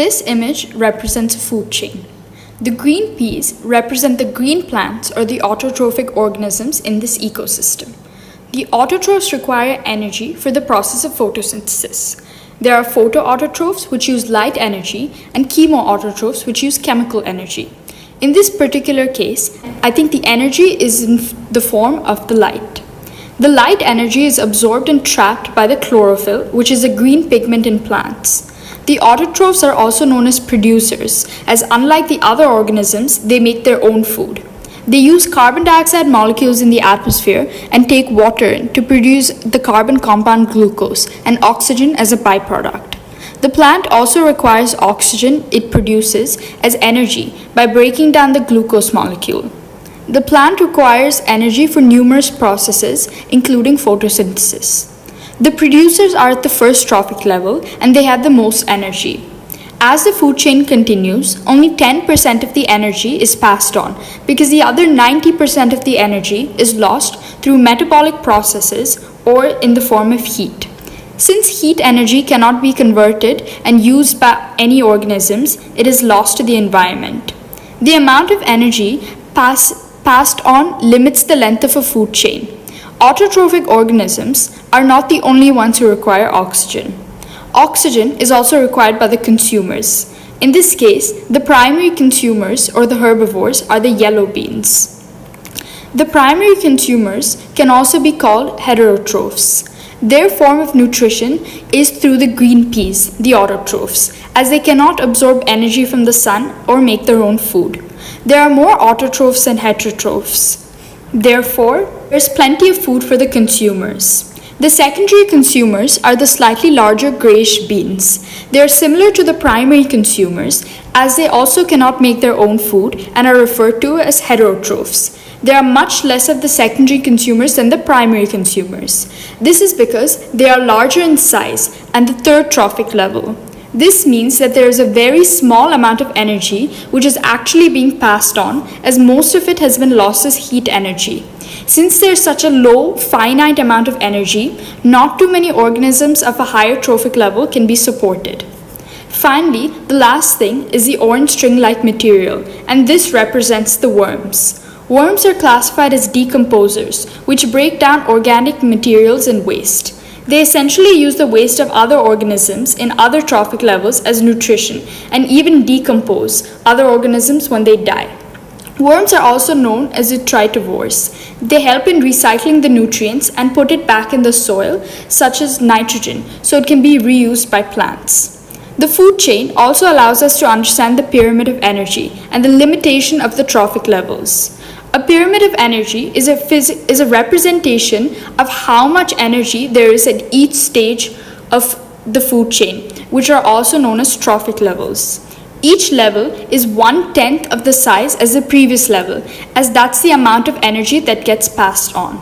This image represents a food chain. The green peas represent the green plants or the autotrophic organisms in this ecosystem. The autotrophs require energy for the process of photosynthesis. There are photoautotrophs which use light energy and chemoautotrophs which use chemical energy. In this particular case, I think the energy is in the form of the light. The light energy is absorbed and trapped by the chlorophyll, which is a green pigment in plants. The autotrophs are also known as producers, as unlike the other organisms, they make their own food. They use carbon dioxide molecules in the atmosphere and take water in to produce the carbon compound glucose and oxygen as a byproduct. The plant also requires oxygen it produces as energy by breaking down the glucose molecule. The plant requires energy for numerous processes, including photosynthesis. The producers are at the first trophic level and they have the most energy. As the food chain continues, only 10% of the energy is passed on because the other 90% of the energy is lost through metabolic processes or in the form of heat. Since heat energy cannot be converted and used by any organisms, it is lost to the environment. The amount of energy passed on limits the length of a food chain. Autotrophic organisms are not the only ones who require oxygen. Oxygen is also required by the consumers. In this case, the primary consumers or the herbivores are the yellow beans. The primary consumers can also be called heterotrophs. Their form of nutrition is through the green peas, the autotrophs, as they cannot absorb energy from the sun or make their own food. There are more autotrophs than heterotrophs. Therefore, there's plenty of food for the consumers. The secondary consumers are the slightly larger grayish beans. They are similar to the primary consumers as they also cannot make their own food and are referred to as heterotrophs. There are much less of the secondary consumers than the primary consumers. This is because they are larger in size and the third trophic level. This means that there is a very small amount of energy which is actually being passed on, as most of it has been lost as heat energy. Since there is such a low, finite amount of energy, not too many organisms of a higher trophic level can be supported. Finally, the last thing is the orange string-like material, and this represents the worms. Worms are classified as decomposers, which break down organic materials and waste. They essentially use the waste of other organisms in other trophic levels as nutrition and even decompose other organisms when they die. Worms are also known as detritivores. They help in recycling the nutrients and put it back in the soil, such as nitrogen, so it can be reused by plants. The food chain also allows us to understand the pyramid of energy and the limitation of the trophic levels. A pyramid of energy is a representation of how much energy there is at each stage of the food chain, which are also known as trophic levels. Each level is 1/10 of the size as the previous level, as that's the amount of energy that gets passed on.